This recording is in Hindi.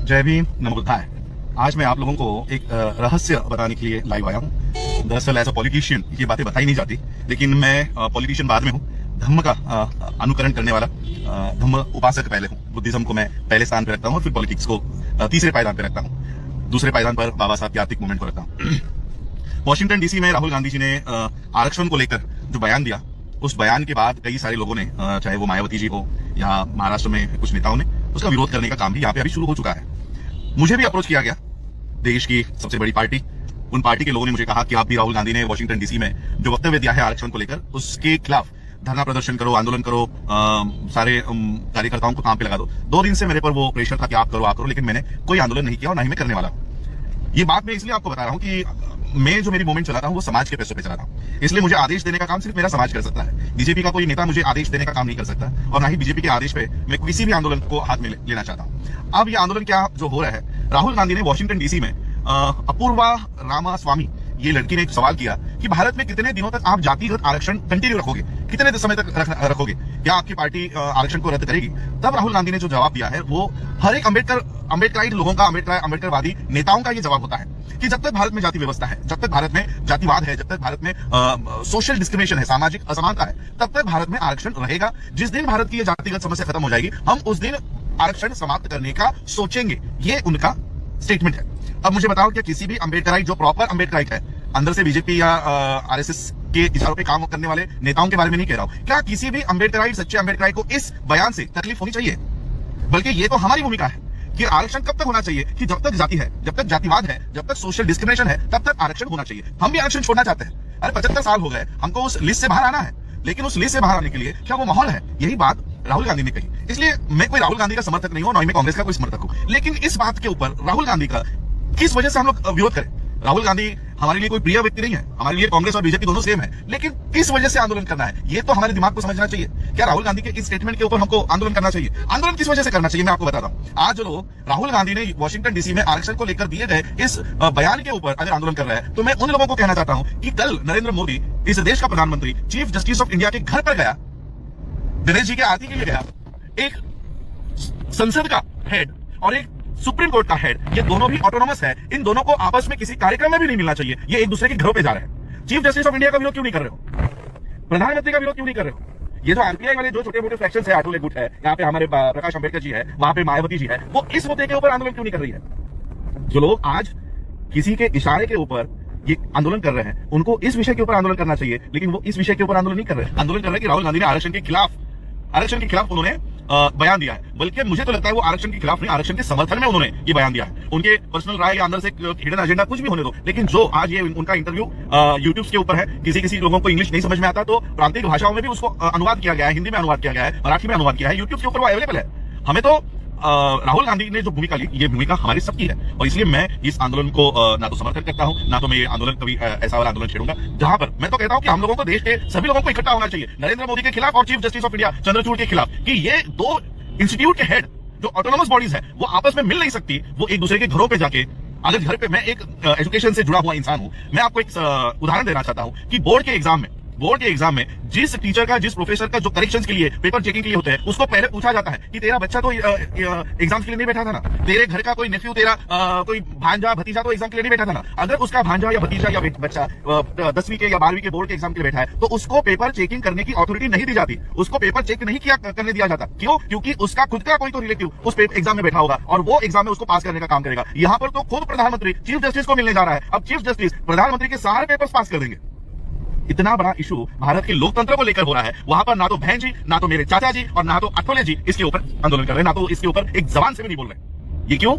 जय भीम, नमो बुद्धाय। आज मैं आप लोगों को एक रहस्य बताने के लिए लाइव आया हूँ। दरअसल एज अ पॉलिटिशियन ये बातें बताई नहीं जाती, लेकिन मैं पॉलिटिशियन बाद में हूँ। धम्म का अनुकरण करने वाला धम्म उपासक पहले हूँ। बुद्धिज्म को मैं पहले स्थान पर रखता हूँ और फिर पॉलिटिक्स को तीसरे पायदान पर रखता हूँ। दूसरे पायदान पर बाबा साहब के आर्थिक मूवमेंट को रखता हूँ। वॉशिंगटन डीसी में राहुल गांधी जी ने आरक्षण को लेकर जो बयान दिया, उस बयान के बाद कई सारे लोगों ने, चाहे वो मायावती जी हो या महाराष्ट्र में कुछ नेताओं ने, उसका विरोध करने का काम भी यहाँ पे अभी शुरू हो चुका है। मुझे भी अप्रोच किया गया, देश की सबसे बड़ी पार्टी, उन पार्टी के लोगों ने मुझे कहा कि आप भी राहुल गांधी ने वॉशिंगटन डीसी में जो वक्तव्य दिया है आरक्षण को लेकर, उसके खिलाफ धरना प्रदर्शन करो, आंदोलन करो, सारे कार्यकर्ताओं को काम पे लगा दो। 2 दिन से मेरे पर वो प्रेशर था कि आप करो, लेकिन मैंने कोई आंदोलन नहीं किया और ना ही मैं करने वाला हूं। ये बात मैं इसलिए आपको बता रहा हूं कि मैं जो मेरी मूवमेंट चलाता हूं वो समाज के पैसों पे चलाता हूं, इसलिए मुझे आदेश देने का काम सिर्फ मेरा समाज कर सकता है। बीजेपी का कोई नेता मुझे आदेश देने का काम नहीं कर सकता, और ना ही बीजेपी के आदेश पे मैं किसी भी आंदोलन को हाथ में लेना चाहता हूं। अब ये आंदोलन क्या जो हो रहा है, राहुल गांधी ने वॉशिंगटन डीसी में अपूर्वा रामास्वामी ये लड़की ने एक सवाल किया कि भारत में कितने दिनों तक आप जातिगत आरक्षण कंटिन्यू रखोगे, कितने समय तक रखोगे, क्या आपकी पार्टी आरक्षण को रद्द करेगी? तब राहुल गांधी ने जो जवाब दिया है वो हर एक अम्बेडकराइट लोगों का, अम्बेडकरवादी नेताओं का ये जवाब होता है कि जब तक भारत में जाति व्यवस्था है, जब तक भारत में जातिवाद है, जब तक भारत में सोशल डिस्क्रिमिनेशन है, सामाजिक असमानता है, तब तक भारत में आरक्षण रहेगा। जिस दिन भारत की ये जातिगत समस्या खत्म हो जाएगी, हम उस दिन आरक्षण समाप्त करने का सोचेंगे। ये उनका स्टेटमेंट है। अब मुझे बताओ, क्या किसी भी अम्बेडकराइट जो प्रॉपर अम्बेडकराइट है, अंदर से बीजेपी या आरएसएस के इशारों पे काम करने वाले नेताओं के बारे में नहीं कह रहा हूं, क्या किसी भी अम्बेडकराइट, सच्चे अम्बेडकराइट को इस बयान से तकलीफ होनी चाहिए? बल्कि ये तो हमारी भूमिका है कि आरक्षण कब तक होना चाहिए कि जब तक जाति है, जब तक जातिवाद है, जब तक सोशल डिस्क्रिमिनेशन है, तब तक आरक्षण होना चाहिए। हम भी आरक्षण छोड़ना चाहते हैं। अरे 75 साल हो गए, हमको उस लिस्ट से बाहर आना है, लेकिन उस लिस्ट से बाहर आने के लिए क्या वो माहौल है? यही बात राहुल गांधी ने कही। इसलिए मैं कोई राहुल गांधी का समर्थक नहीं हूं, न मैं कांग्रेस का कोई समर्थक हूं, लेकिन इस बात के ऊपर राहुल गांधी का किस वजह से हम लोग विरोध करें? राहुल गांधी हमारे लिए कोई प्रिय व्यक्ति नहीं है, हमारे लिए कांग्रेस और बीजेपी दोनों सेम है, लेकिन किस वजह से आंदोलन करना है, ये तो हमारे दिमाग को समझना चाहिए। क्या राहुल गांधी के इस स्टेटमेंट के ऊपर हमको आंदोलन करना चाहिए? आंदोलन किस वजह से करना चाहिए मैं आपको बताता हूं। आज जो लोग राहुल गांधी ने वॉशिंगटन डीसी में आरक्षण को लेकर दिए गए इस बयान के ऊपर अगर आंदोलन कर रहे हैं, तो मैं उन लोगों को कहना चाहता हूं कि कल नरेंद्र मोदी, इस देश का प्रधानमंत्री, चीफ जस्टिस ऑफ इंडिया के घर पर गया, गणेश जी के आरती के लिए गया, एक संसद का हेड और एक सुप्रीम कोर्ट का हेड, ये दोनों भी ऑटोनोमस है, इन दोनों को आपस में किसी कार्यक्रम में भी नहीं मिलना चाहिए। ये एक दूसरे के घरों पे जा रहे हैं। चीफ जस्टिस ऑफ इंडिया का विरोध क्यों नहीं कर रहे हो? प्रधानमंत्री का विरोध क्यों नहीं कर रहे हो? ये जो आरपीआई वाले जो छोटे मोटे फ्रैक्शंस है, आठोले गुट है, यहाँ पे हमारे प्रकाश अंबेडकर जी है, वहां पे मायावती जी है, वो इस मुद्दे के ऊपर आंदोलन क्यों नहीं कर रही है? जो लोग आज किसी के इशारे के ऊपर ये आंदोलन कर रहे हैं, उनको इस विषय के ऊपर आंदोलन करना चाहिए, लेकिन वो इस विषय के ऊपर आंदोलन नहीं कर रहे हैं। आंदोलन कर रहे हैं कि राहुल गांधी ने आरक्षण के खिलाफ उन्होंने बयान दिया है। बल्कि मुझे तो लगता है वो आरक्षण के खिलाफ नहीं, आरक्षण के समर्थन में उन्होंने ये बयान दिया है। उनके पर्सनल राय या अंदर से हिडन एजेंडा कुछ भी होने दो, लेकिन जो आज ये उनका इंटरव्यू यूट्यूब के ऊपर है, किसी लोगों को इंग्लिश नहीं समझ में आता तो प्रांतीय भाषाओं में भी उसको अनुवाद किया गया है, हिंदी में अनुवाद किया गया है, मराठी में अनुवाद किया है, यूट्यूब के ऊपर वो अवेलेबल है। हमें तो राहुल गांधी ने जो भूमिका ली, ये भूमिका हमारी सबकी है, और इसलिए मैं इस आंदोलन को ना तो समर्थन करता हूं, ना तो मैं ये आंदोलन कभी ऐसा वाला आंदोलन छेड़ूंगा जहां पर मैं तो कहता हूं कि हम लोगों को, देश के सभी लोगों को इकट्ठा होना चाहिए नरेंद्र मोदी के खिलाफ और chief justice of India Chandrachud के खिलाफ, कि ये दो इंस्टीट्यूट के हेड जो ऑटोनोमस बॉडीज है वो आपस में मिल नहीं सकती। वो एक दूसरे के घरों पे जाके, अगर घर पे, मैं एक एजुकेशन से जुड़ा हुआ इंसान हूं, मैं आपको एक उदाहरण देना चाहता हूं कि बोर्ड के एग्जाम में जिस टीचर का, जिस प्रोफेसर का जो करेक्शंस के लिए, पेपर चेकिंग के लिए होते हैं, उसको पहले पूछा जाता है कि तेरा बच्चा तो एग्जाम के लिए नहीं बैठा था ना, तेरे घर का कोई नेफ्यू, तेरा कोई भांजा भतीजा तो एग्जाम के लिए नहीं बैठा था ना? अगर उसका भांजा या भतीजा या बच्चा 10वीं के या 12वीं के बोर्ड के एग्जाम के लिए बैठा है, तो उसको पेपर चेकिंग करने की अथॉरिटी नहीं दी जाती, उसको पेपर चेक नहीं करने दिया जाता। क्यों? क्योंकि उसका खुद का कोई तो रिलेटिव उस एग्जाम में बैठा होगा और वो एग्जाम में उसको पास करने का काम करेगा। यहाँ पर तो खुद प्रधानमंत्री चीफ जस्टिस को मिलने जा रहा है। अब चीफ जस्टिस प्रधानमंत्री के सारे पेपर्स पास कर देंगे। इतना बड़ा इशू भारत के लोकतंत्र को लेकर हो रहा है, वहां पर ना तो बहन जी, ना तो मेरे चाचा जी और ना तो अठोले जी इसके ऊपर आंदोलन कर रहे हैं, ना तो इसके ऊपर एक जबान से भी नहीं बोल रहे। ये क्यों?